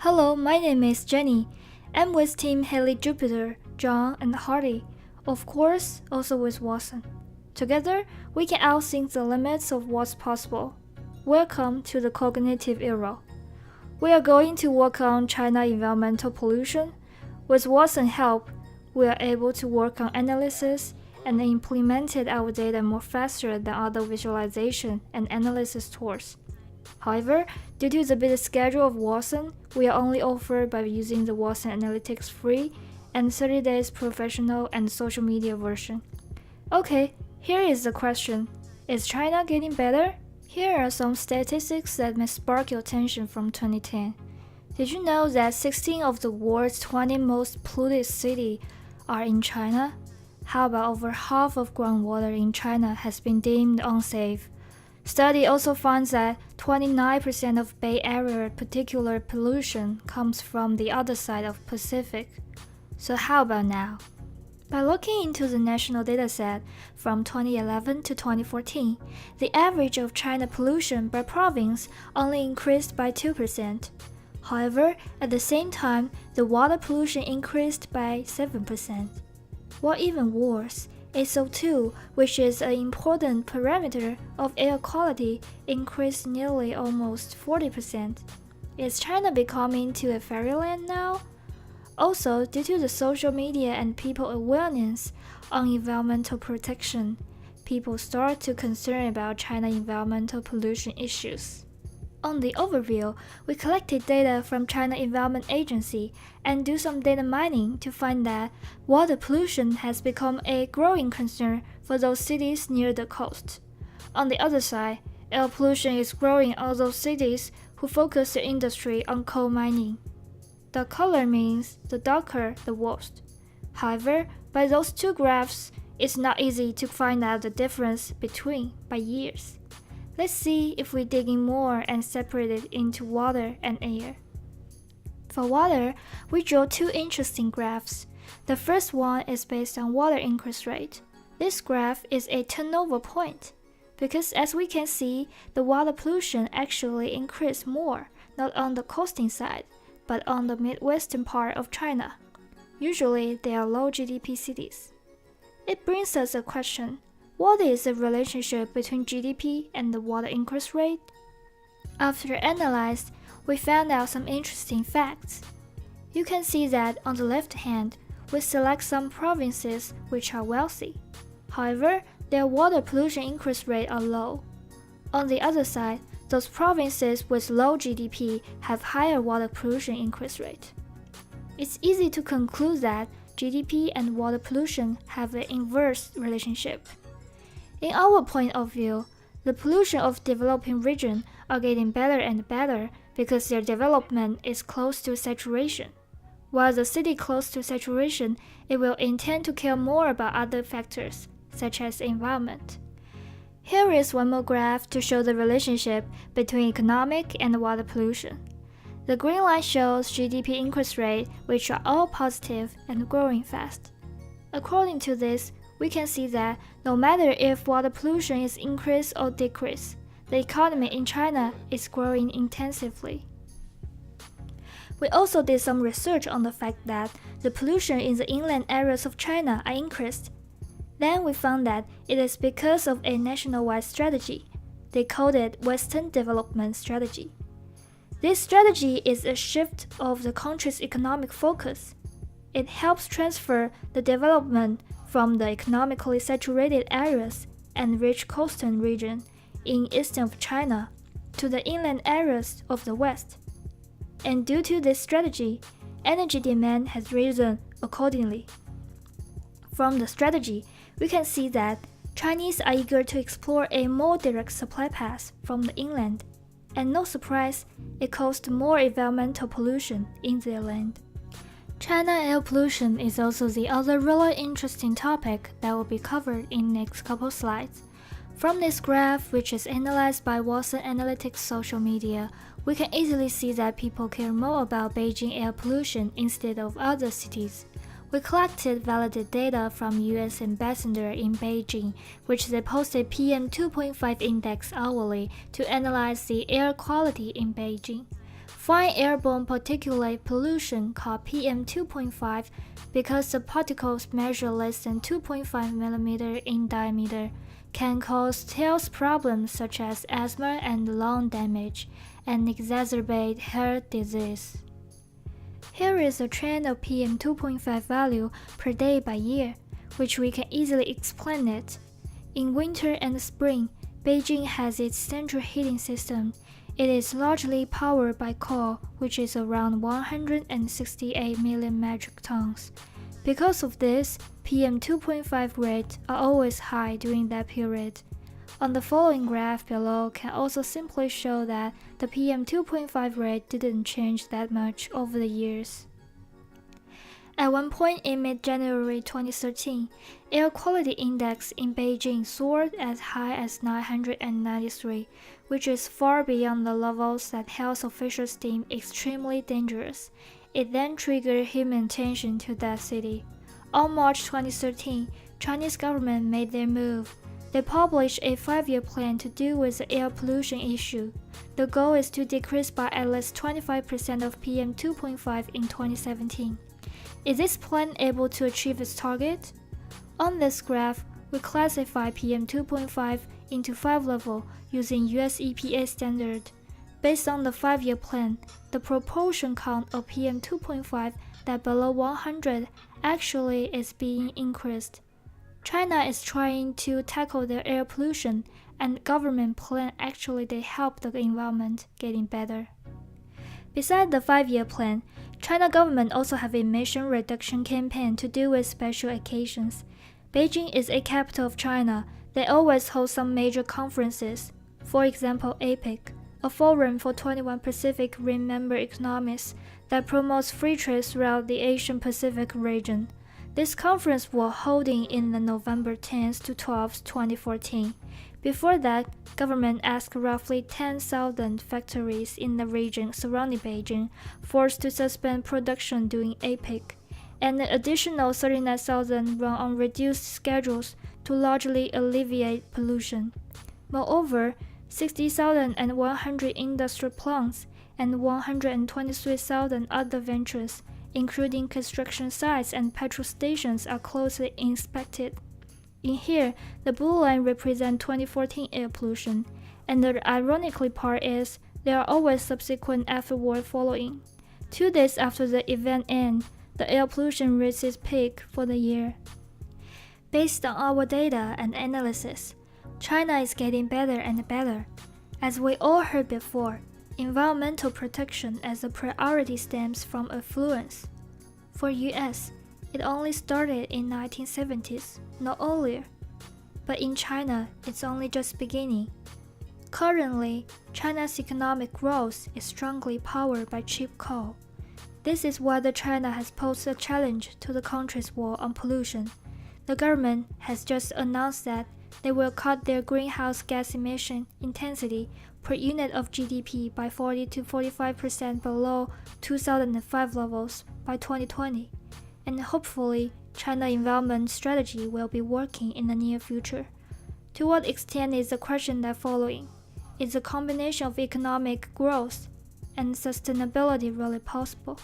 Hello, my name is Jenny. I'm with Team Heli-Jupiter, John, and Hardy. Of course, also with Watson. Together, we can outthink the limits of what's possible. Welcome to the cognitive era. We are going to work on China environmental pollution. With Watson's help, we are able to work on analysis and implemented our data more faster than other visualization and analysis tools. However, due to the busy schedule of Watson, we are only offered by using the Watson Analytics free and 30 days professional and social media version. Okay, here is the question. Is China getting better? Here are some statistics that may spark your attention from 2010. Did you know that 16 of the world's 20 most polluted cities are in China? How about over half of groundwater in China has been deemed unsafe? Study also finds that 29% of Bay Area particulate pollution comes from the other side of Pacific. So how about now? By looking into the national dataset from 2011 to 2014, the average of China pollution by province only increased by 2%. However, at the same time, the water pollution increased by 7%. What even worse, SO2, which is an important parameter of air quality, increased nearly almost 40%. Is China becoming to a fairyland now? Also, due to the social media and people awareness on environmental protection, people start to concern about China environmental pollution issues. On the overview, we collected data from China Environment Agency and do some data mining to find that water pollution has become a growing concern for those cities near the coast. On the other side, air pollution is growing in all those cities who focus their industry on coal mining. The color means the darker the worst. However, by those two graphs, it's not easy to find out the difference between by years. Let's see if we dig in more and separate it into water and air. For water, we draw two interesting graphs. The first one is based on water increase rate. This graph is a turnover point, because as we can see, the water pollution actually increased more, not on the coasting side, but on the midwestern part of China. Usually, they are low GDP cities. It brings us a question. What is the relationship between GDP and the water increase rate? After analyzed, we found out some interesting facts. You can see that on the left hand, we select some provinces which are wealthy. However, their water pollution increase rate are low. On the other side, those provinces with low GDP have higher water pollution increase rate. It's easy to conclude that GDP and water pollution have an inverse relationship. In our point of view, the pollution of developing regions are getting better and better because their development is close to saturation. While the city close to saturation, it will intend to care more about other factors, such as environment. Here is one more graph to show the relationship between economic and water pollution. The green line shows GDP increase rate, which are all positive and growing fast. According to this, we can see that no matter if water pollution is increased or decreased, the economy in China is growing intensively. We also did some research on the fact that the pollution in the inland areas of China are increased. Then we found that it is because of a nationwide strategy. They called it Western Development Strategy. This strategy is a shift of the country's economic focus. It helps transfer the development from the economically saturated areas and rich coastal region in eastern of China to the inland areas of the west. And due to this strategy, energy demand has risen accordingly. From the strategy, we can see that Chinese are eager to explore a more direct supply path from the inland, and no surprise, it caused more environmental pollution in their land. China air pollution is also the other really interesting topic that will be covered in next couple slides. From this graph, which is analyzed by Watson Analytics social media, we can easily see that people care more about Beijing air pollution instead of other cities. We collected validated data from US ambassador in Beijing, which they posted PM 2.5 index hourly to analyze the air quality in Beijing. Fine airborne particulate pollution called PM2.5 because the particles measure less than 2.5 mm in diameter can cause health problems such as asthma and lung damage and exacerbate heart disease. Here is a trend of PM2.5 value per day by year, which we can easily explain it. In winter and spring, Beijing has its central heating system. It is largely powered by coal, which is around 168 million metric tons. Because of this, PM2.5 rates are always high during that period. On the following graph below can also simply show that the PM2.5 rate didn't change that much over the years. At one point in mid-January 2013, air quality index in Beijing soared as high as 993, which is far beyond the levels that health officials deem extremely dangerous. It then triggered human attention to that city. On March 2013, Chinese government made their move. They published a 5-year plan to deal with the air pollution issue. The goal is to decrease by at least 25% of PM2.5 in 2017. Is this plan able to achieve its target? On this graph, we classify PM2.5 into 5 levels using US EPA standard. Based on the 5-year plan, the proportion count of PM2.5 that below 100 actually is being increased. China is trying to tackle their air pollution, and government plan actually they help the environment getting better. Besides the 5-year plan, China government also have a emission reduction campaign to deal with special occasions. Beijing is a capital of China. They always hold some major conferences. For example, APEC, a forum for 21 Pacific Rim member economies that promotes free trade throughout the Asian-Pacific region. This conference was holding in the November 10th to 12th, 2014. Before that, government asked roughly 10,000 factories in the region surrounding Beijing forced to suspend production during APEC, and an additional 39,000 run on reduced schedules to largely alleviate pollution. Moreover, 60,100 industrial plants and 123,000 other ventures, including construction sites and petrol stations, are closely inspected. In here, the blue line represents 2014 air pollution, and the ironically part is there are always subsequent afterward following. 2 days after the event ends, the air pollution reaches its peak for the year. Based on our data and analysis, China is getting better and better. As we all heard before, environmental protection as a priority stems from affluence. For US, it only started in 1970s, not earlier. But in China, it's only just beginning. Currently, China's economic growth is strongly powered by cheap coal. This is why China has posed a challenge to the country's war on pollution. The government has just announced that they will cut their greenhouse gas emission intensity per unit of GDP by 40 to 45% below 2005 levels by 2020. And hopefully, China environment strategy will be working in the near future. To what extent is the question that following? Is the combination of economic growth and sustainability really possible?